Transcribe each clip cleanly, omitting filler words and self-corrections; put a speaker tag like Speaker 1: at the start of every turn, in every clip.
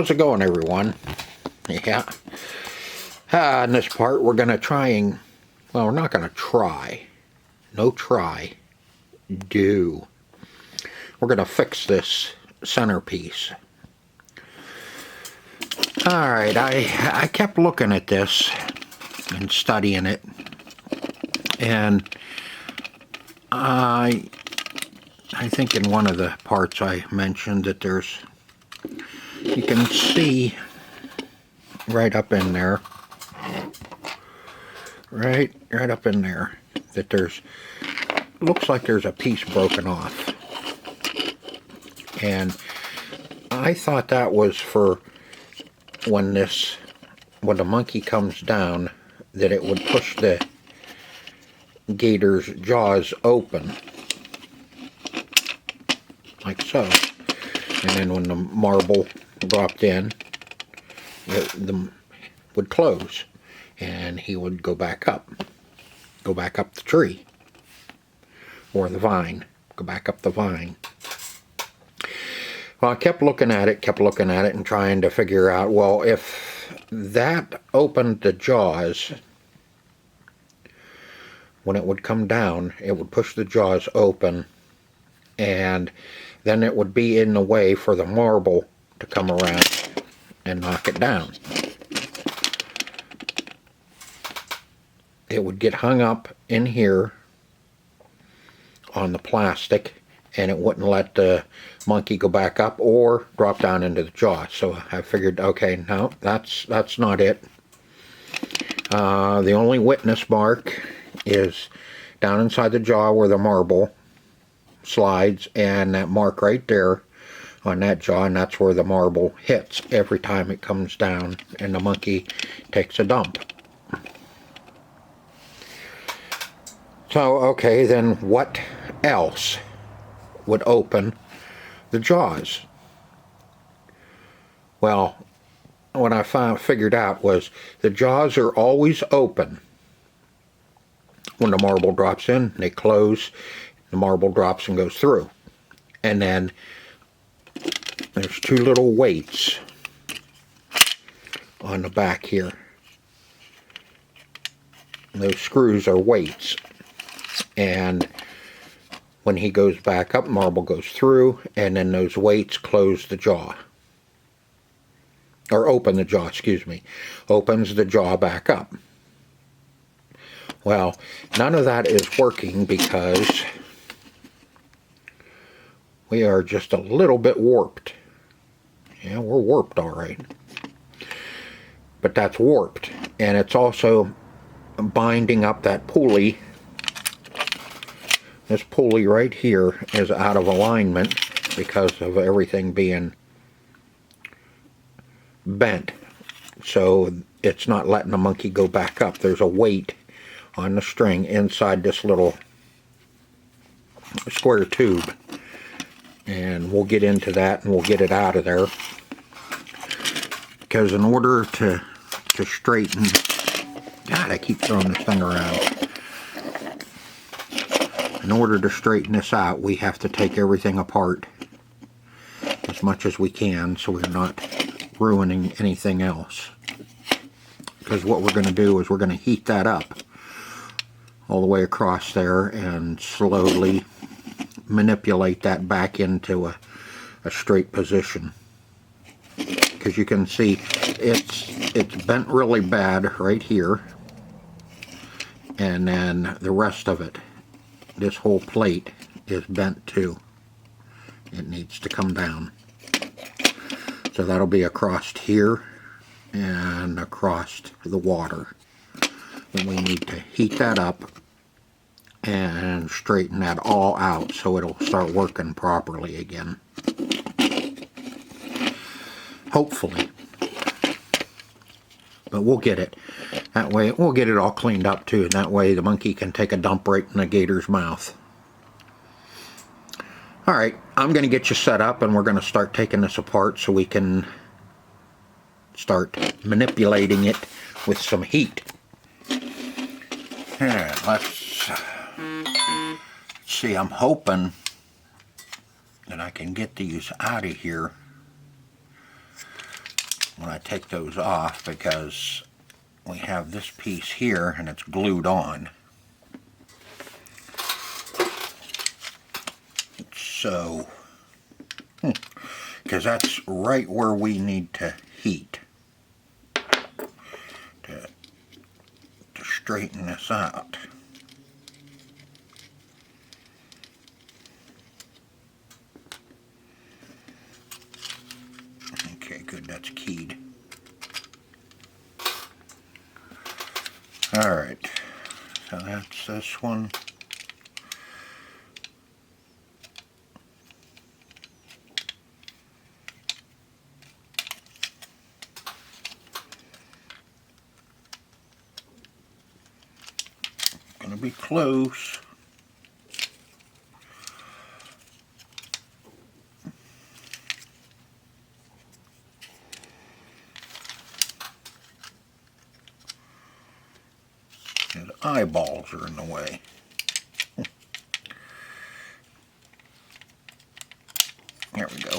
Speaker 1: How's it going, everyone? Yeah. In this part, we're going to try and, well, we're not going to try. No try. Do. We're going to fix this centerpiece. Alright, I kept looking at this and studying it. And I think in one of the parts I mentioned that there's, you can see right up in there, right up in there, that there's, looks like there's a piece broken off. And I thought that was for when the monkey comes down, that it would push the gator's jaws open, like so. And then when the marble dropped in, it would close, and he would go back up the tree, or the vine, go back up the vine. Well, I kept looking at it, and trying to figure out, well, if that opened the jaws, when it would come down, it would push the jaws open, and then it would be in the way for the marble to come around and knock it down. It would get hung up in here on the plastic, and it wouldn't let the monkey go back up or drop down into the jaw. So I figured, okay, no, that's not it. The only witness mark is down inside the jaw where the marble slides, and that mark right there on that jaw, and that's where the marble hits every time it comes down and the monkey takes a dump. So, okay, then what else would open the jaws? Well, what I figured out was the jaws are always open when the marble drops in. They close, the marble drops and goes through. And then there's two little weights on the back here. And those screws are weights. And when he goes back up, marble goes through, and then those weights close the jaw. Or open the jaw, excuse me. Opens the jaw back up. Well, none of that is working because we are just a little bit warped. Yeah, we're warped all right. But that's warped. And it's also binding up that pulley. This pulley right here is out of alignment because of everything being bent. So it's not letting the monkey go back up. There's a weight on the string inside this little square tube. And we'll get into that and we'll get it out of there. Because in order to straighten... God, I keep throwing this thing around. In order to straighten this out, we have to take everything apart as much as we can so we're not ruining anything else. Because what we're going to do is we're going to heat that up all the way across there and slowly manipulate that back into a straight position. Because you can see it's bent really bad right here, and then the rest of it, this whole plate, is bent too. It needs to come down. So that'll be across here and across the water. And we need to heat that up and straighten that all out so it'll start working properly again. Hopefully. But we'll get it. That way, we'll get it all cleaned up too, and that way the monkey can take a dump right in the gator's mouth. Alright, I'm going to get you set up, and we're going to start taking this apart so we can start manipulating it with some heat. Here, let's see, I'm hoping that I can get these out of here when I take those off, because we have this piece here and it's glued on. So, because that's right where we need to heat to straighten this out. Okay, good, that's keyed. Alright, so that's this one. Gonna be close. His eyeballs are in the way. There we go.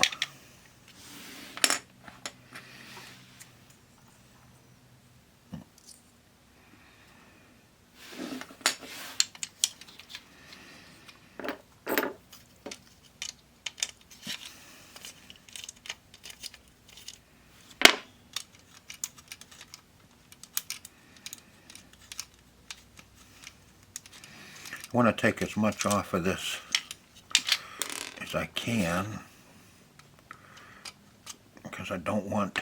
Speaker 1: I want to take as much off of this as I can, because I don't want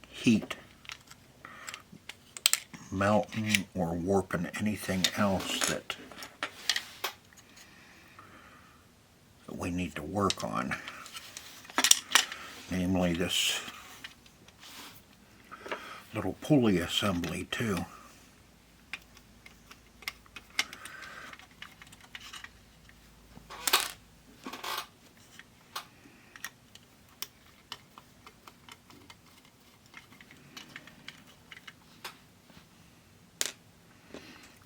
Speaker 1: heat melting or warping anything else that we need to work on, namely this little pulley assembly too.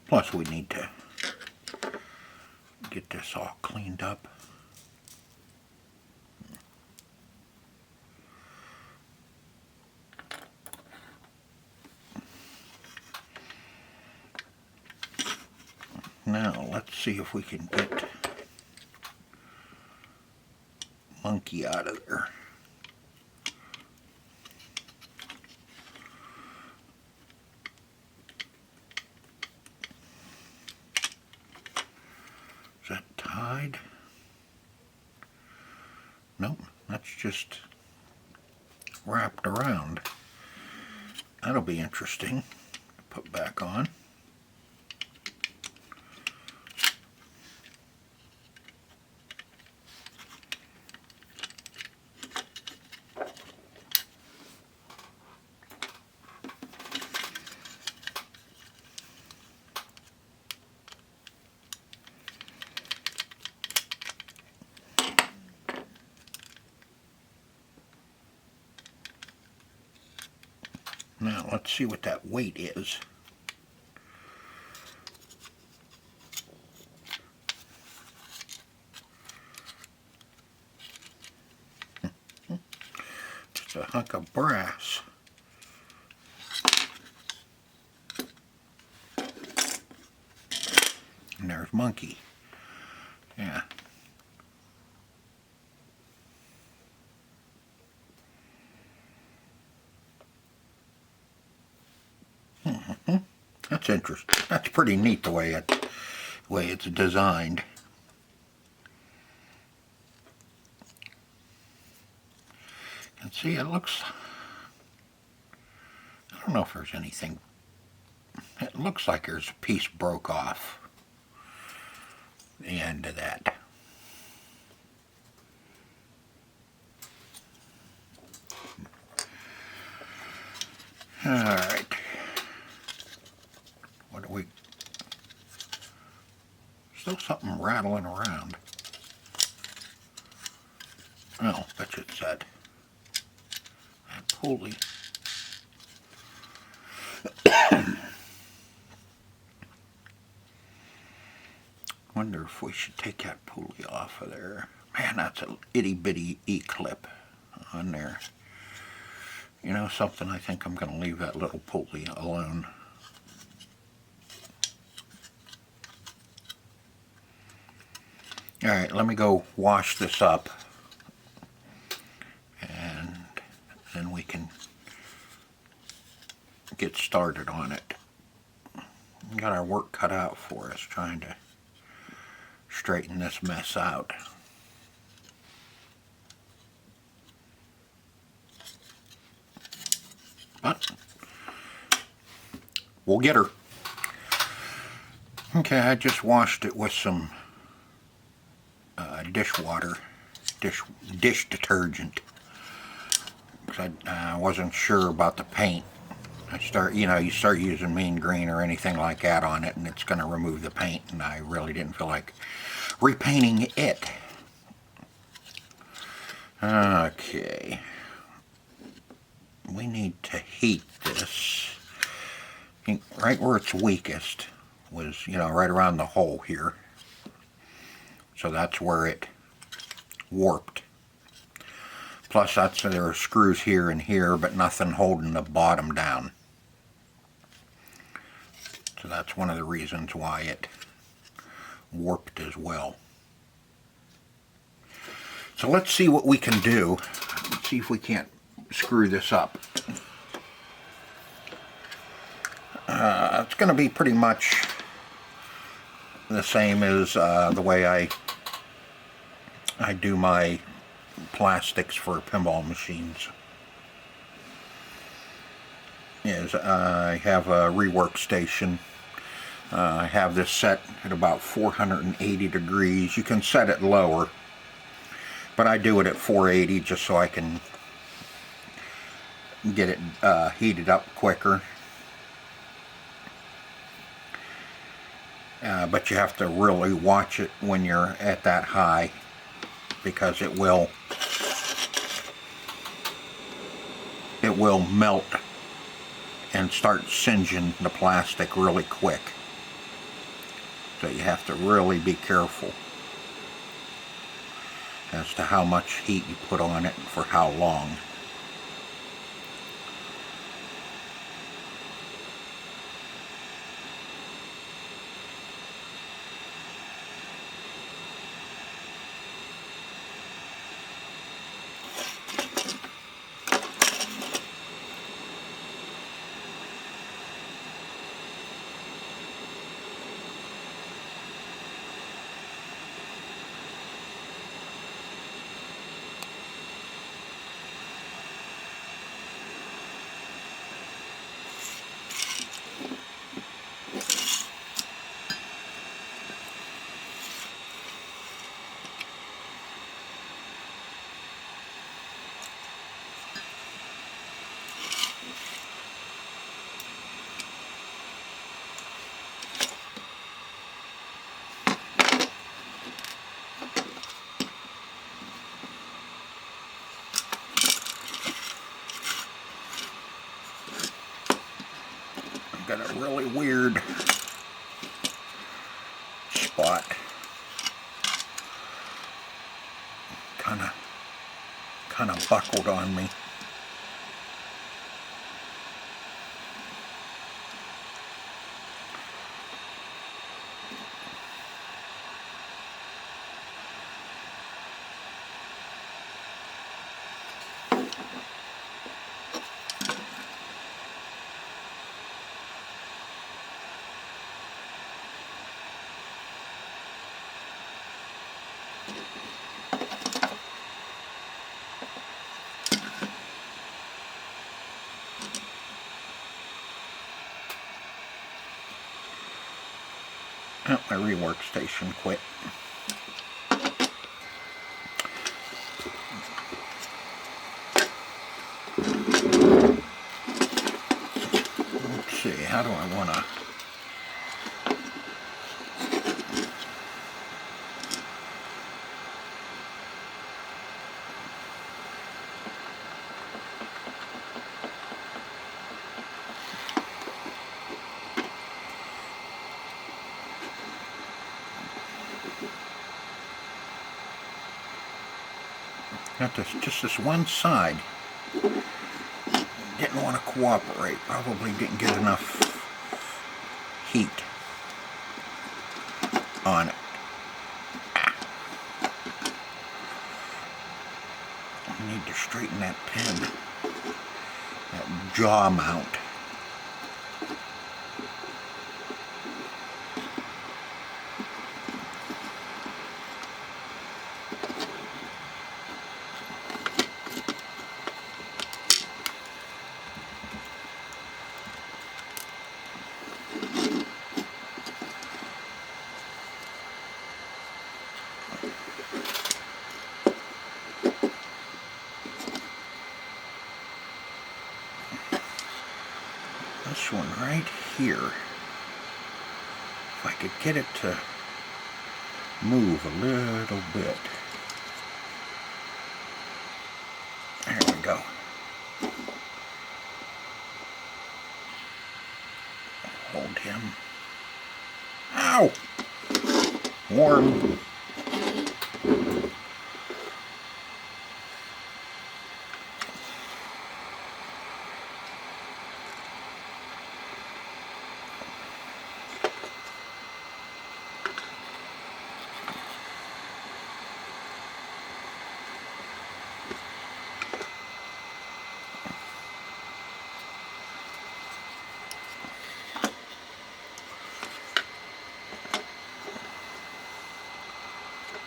Speaker 1: Plus we need to get this all cleaned up. Now let's see if we can get Monkey out of there. Is that tied? Nope, that's just wrapped around. That'll be interesting to put back on. Now let's see what that weight is. Just a hunk of brass. And there's Monkey. Yeah. That's interesting. That's pretty neat the way it's designed. And see, it looks, I don't know if there's anything, it looks like there's a piece broke off the end of that. Alright. What do we... Still something rattling around. Oh, bet you it's that pulley. Wonder if we should take that pulley off of there. Man, that's a itty bitty E-clip. on there. You know something, I think I'm going to leave that little pulley alone. Alright, let me go wash this up, and then we can get started on it. We got our work cut out for us trying to straighten this mess out. But we'll get her. Okay, I just washed it with some dishwater, dish detergent, because I wasn't sure about the paint. You start using mean green or anything like that on it, and it's going to remove the paint, and I really didn't feel like repainting it. Okay, we need to heat this right where it's weakest, was right around the hole here. So that's where it warped. Plus there are screws here and here, but nothing holding the bottom down. So that's one of the reasons why it warped as well. So let's see what we can do. Let's see if we can't screw this up. It's going to be pretty much the same as the way I do my plastics for pinball machines. I have a rework station. I have this set at about 480 degrees. You can set it lower, but I do it at 480 just so I can get it heated up quicker. But you have to really watch it when you're at that high, because it will melt and start singeing the plastic really quick. So you have to really be careful as to how much heat you put on it and for how long. Got a really weird spot. Kind of buckled on me. Oh, my rework station quit. Let's see, how do I want to... Got this, just this one side. Didn't want to cooperate. Probably didn't get enough heat on it. I need to straighten that pin, that jaw mount. This one right here, if I could get it to move a little bit. There we go. Hold him. Ow! Warm.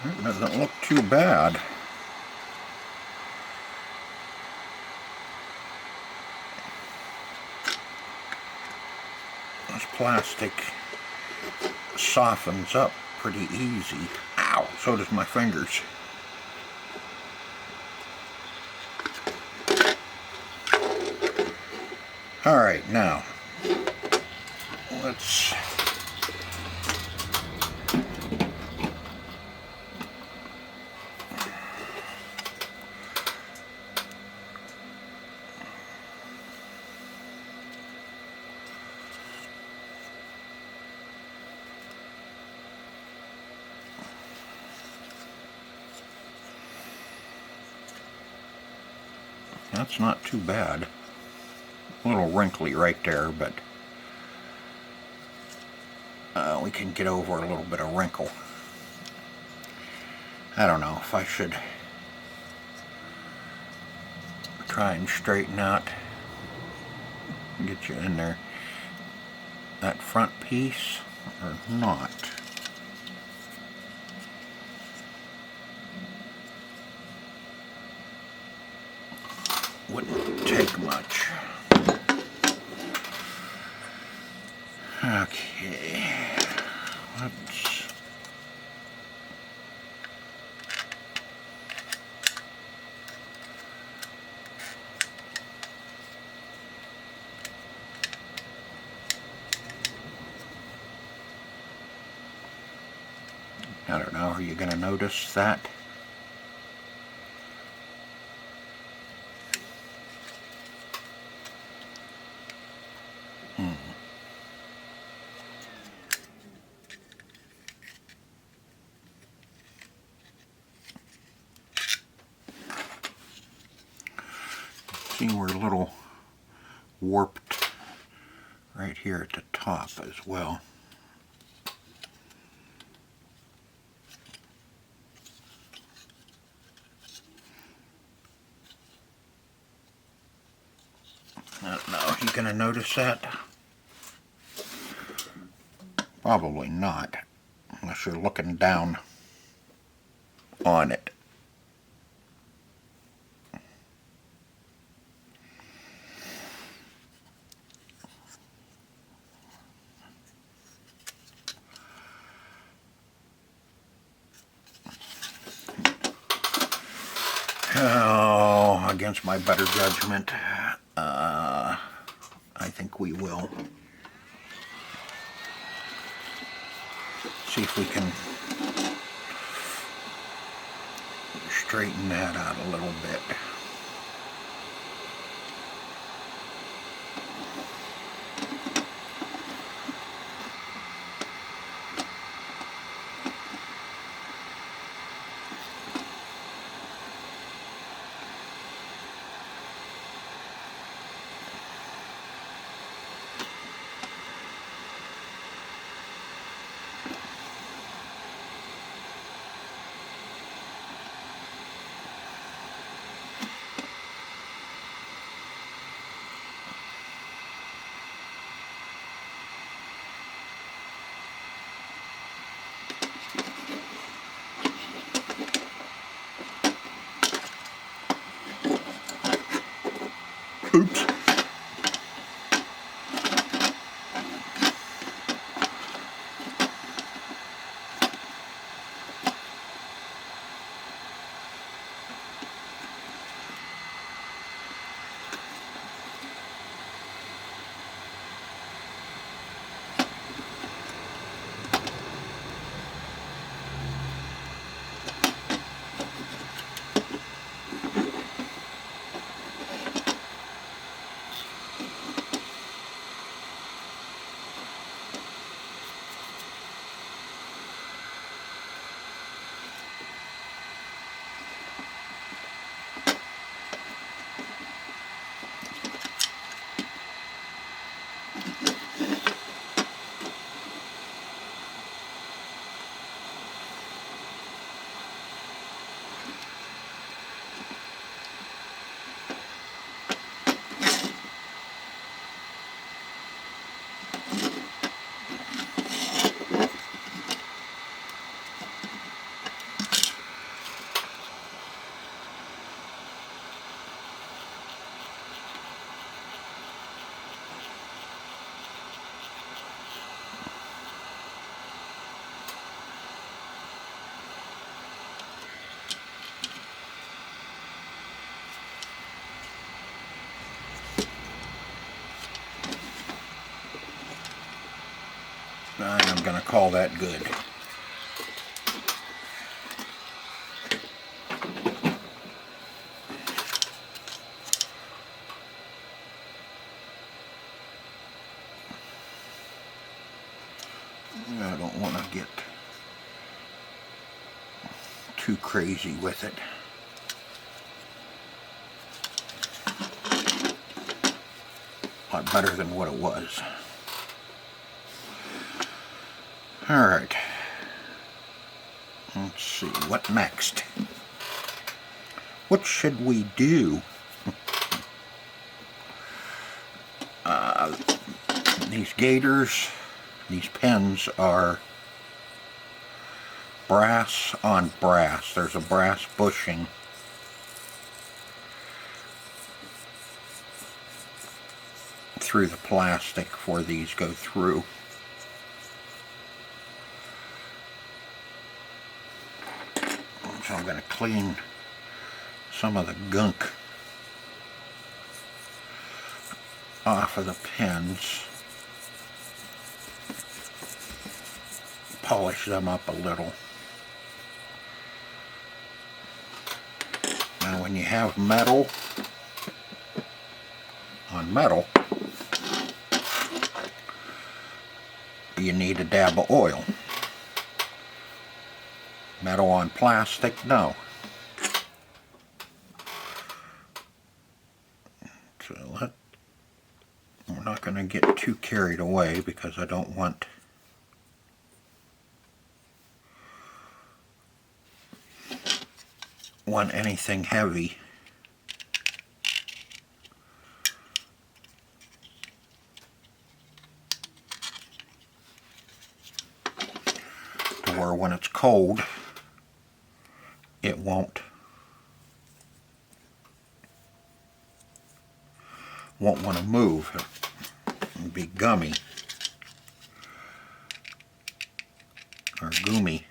Speaker 1: It doesn't look too bad. This plastic softens up pretty easy. Ow! So does my fingers. Alright, now let's that's not too bad. A little wrinkly right there, but we can get over a little bit of wrinkle. I don't know if I should try and straighten out, get you in there, that front piece or not. Wouldn't take much. Okay, let's I don't know, are you going to notice that? See, we're a little warped right here at the top as well. I don't know, are you going to notice that? Probably not, unless you're looking down on it. Oh, against my better judgment, I think we will. See if we can straighten that out a little bit. going to call that good. I don't want to get too crazy with it. A lot better than what it was. Alright. Let's see, what next? What should we do? These gaiters, these pins are brass on brass. There's a brass bushing through the plastic before these go through. So I'm going to clean some of the gunk off of the pins, polish them up a little. Now when you have metal on metal, you need a dab of oil. Metal on plastic, no. So we're not going to get too carried away because I don't want anything heavy. To where when it's cold, it won't want to move. It'll be gummy or goomy.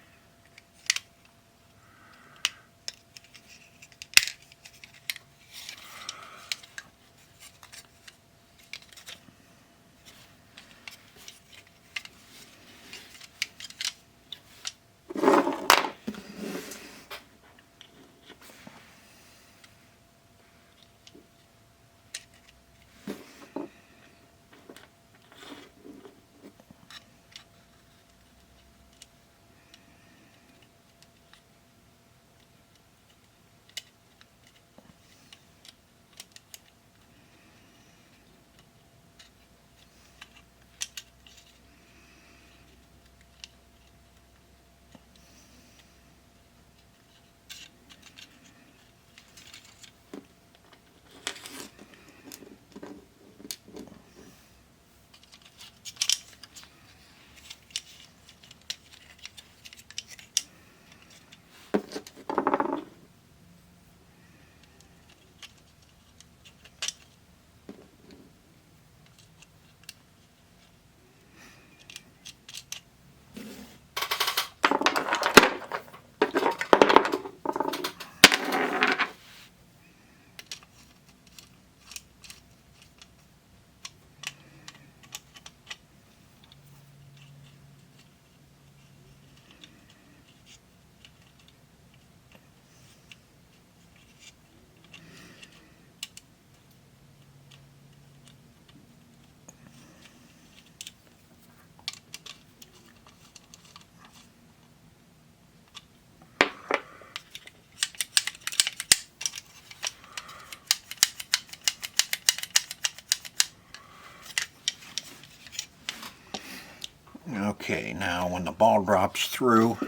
Speaker 1: Okay, now when the ball drops through,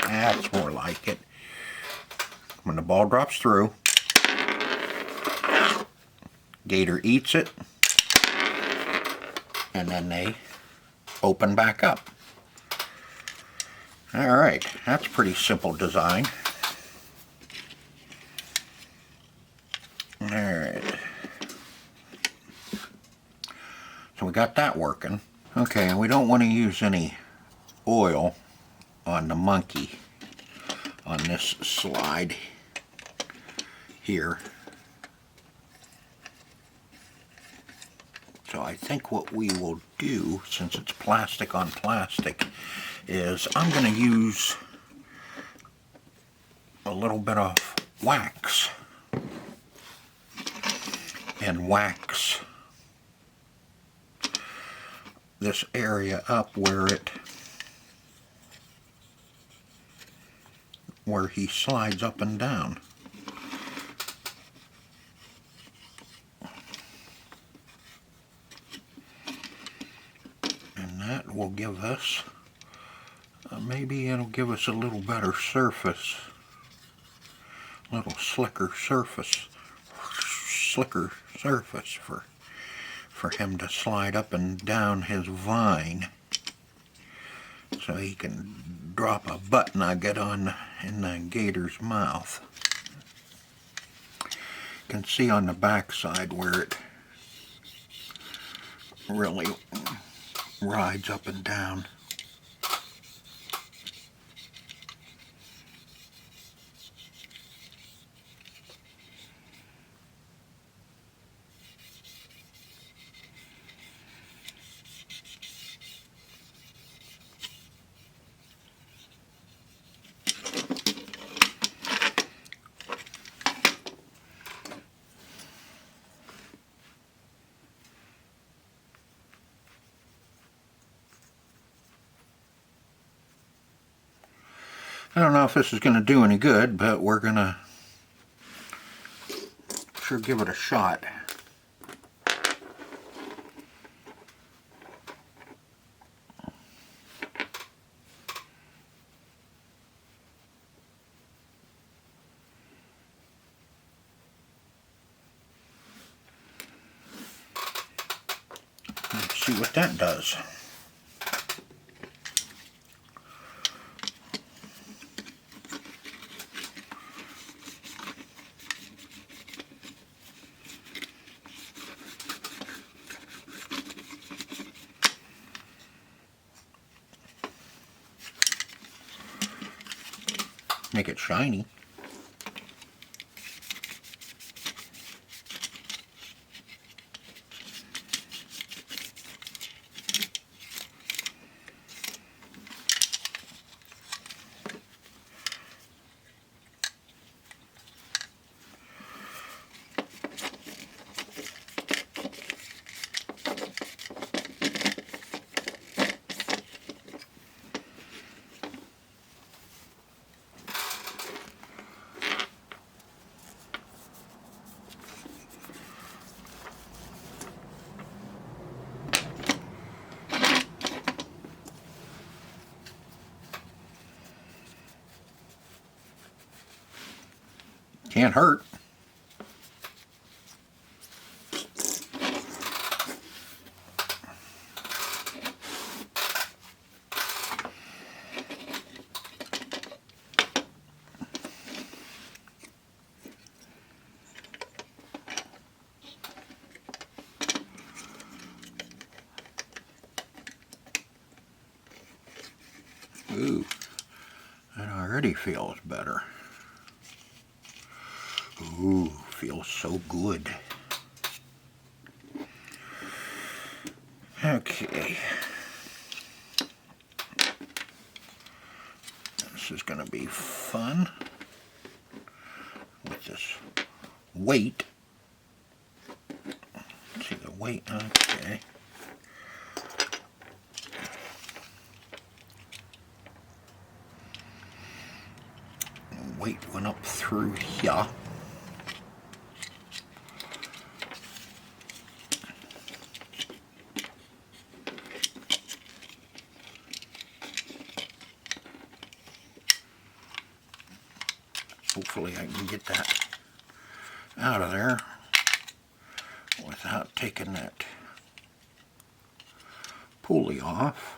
Speaker 1: that's more like it. When the ball drops through, gator eats it, and then they open back up. Alright, that's a pretty simple design. Alright. So we got that working. Okay, and we don't want to use any oil on the monkey on this slide here. So I think what we will do, since it's plastic on plastic, is I'm going to use a little bit of wax and wax this area up where he slides up and down. And that will give us, maybe it'll give us a little better surface, a little slicker surface for him to slide up and down his vine, so he can drop a butt nugget in the gator's mouth. You can see on the back side where it really rides up and down. I don't know if this is going to do any good, but we're going to sure give it a shot. Let's see what that does. Make it shiny. Can't hurt. Ooh, that already feels better. Ooh, feels so good. Okay. This is going to be fun with this weight. See the weight? Okay. The weight went up through here. Hopefully I can get that out of there without taking that pulley off.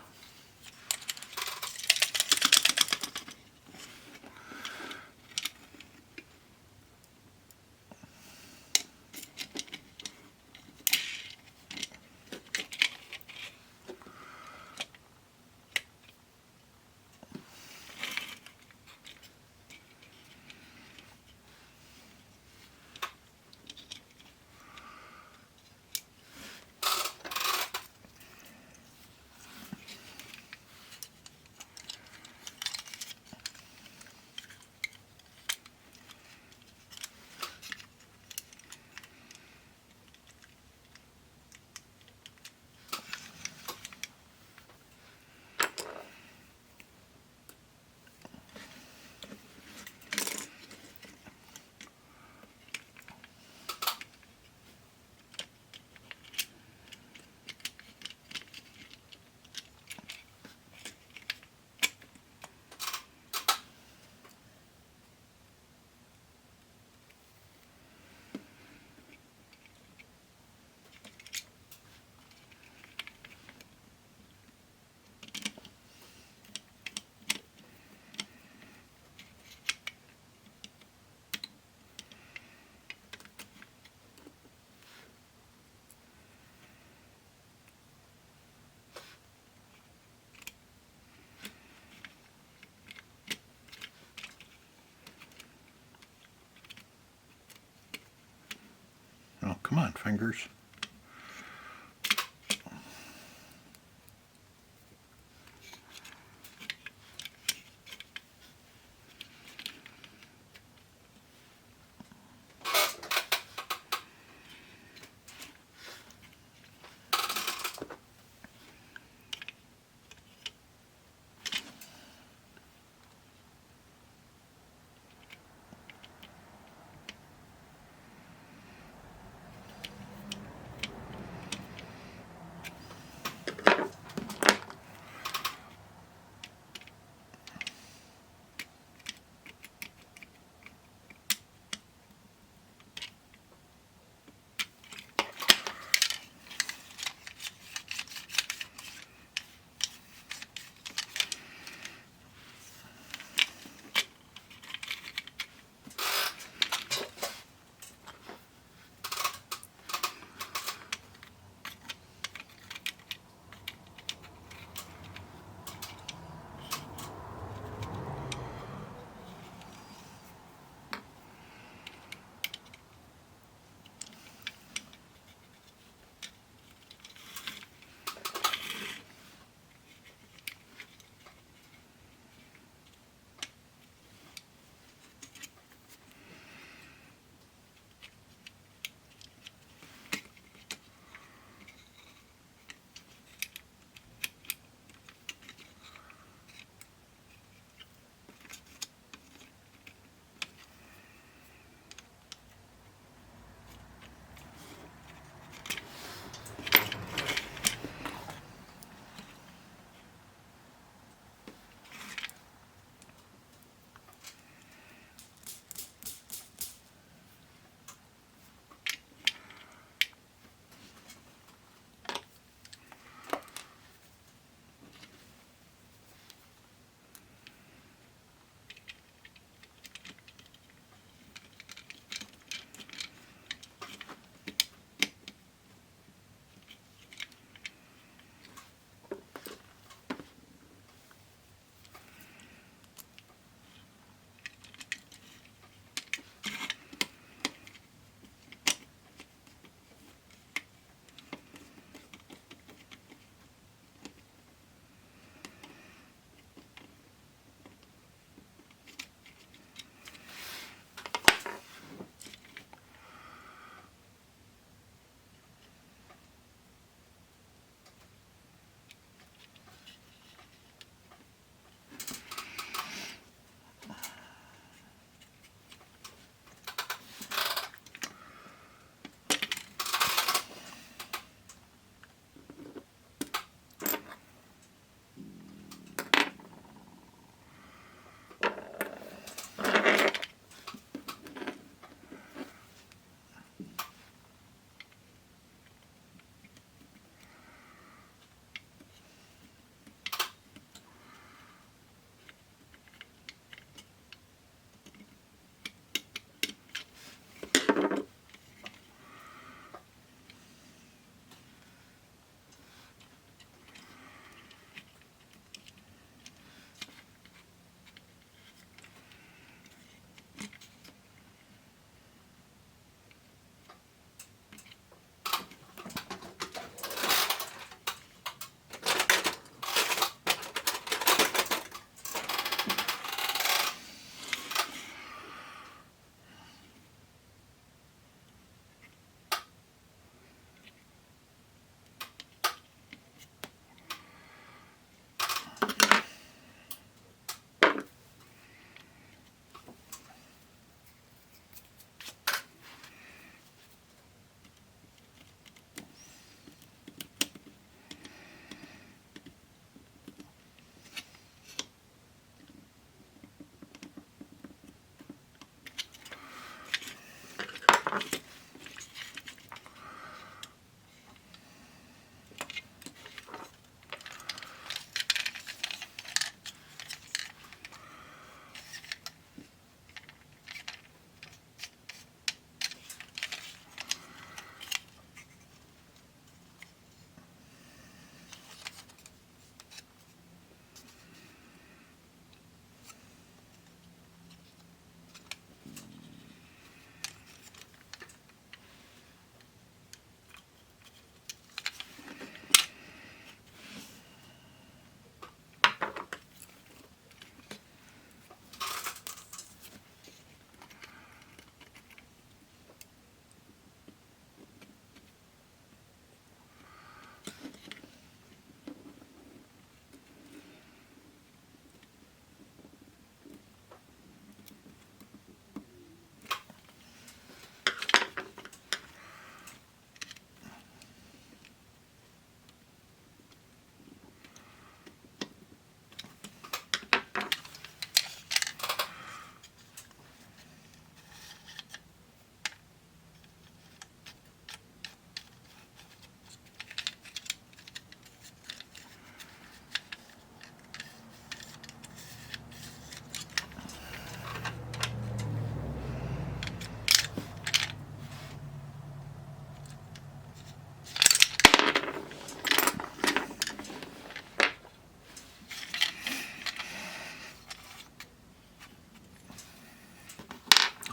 Speaker 1: Come on, fingers.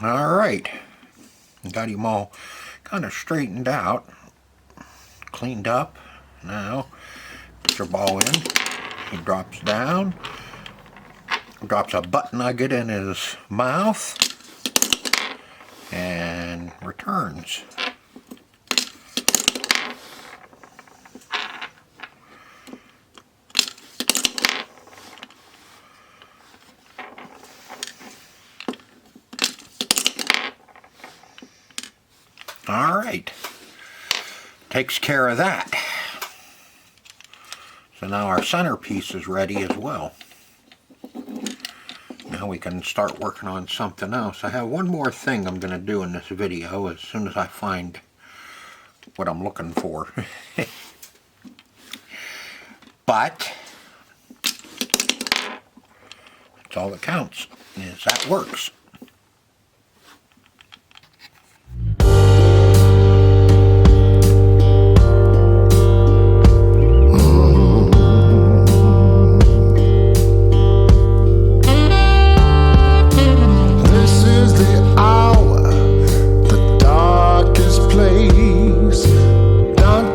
Speaker 1: Alright, got him all kind of straightened out, cleaned up. Now, put your ball in, he drops down, drops a butt nugget in his mouth, and returns. Alright, takes care of that. So now our centerpiece is ready as well. Now we can start working on something else. I have one more thing I'm going to do in this video as soon as I find what I'm looking for. But that's all that counts, is that works.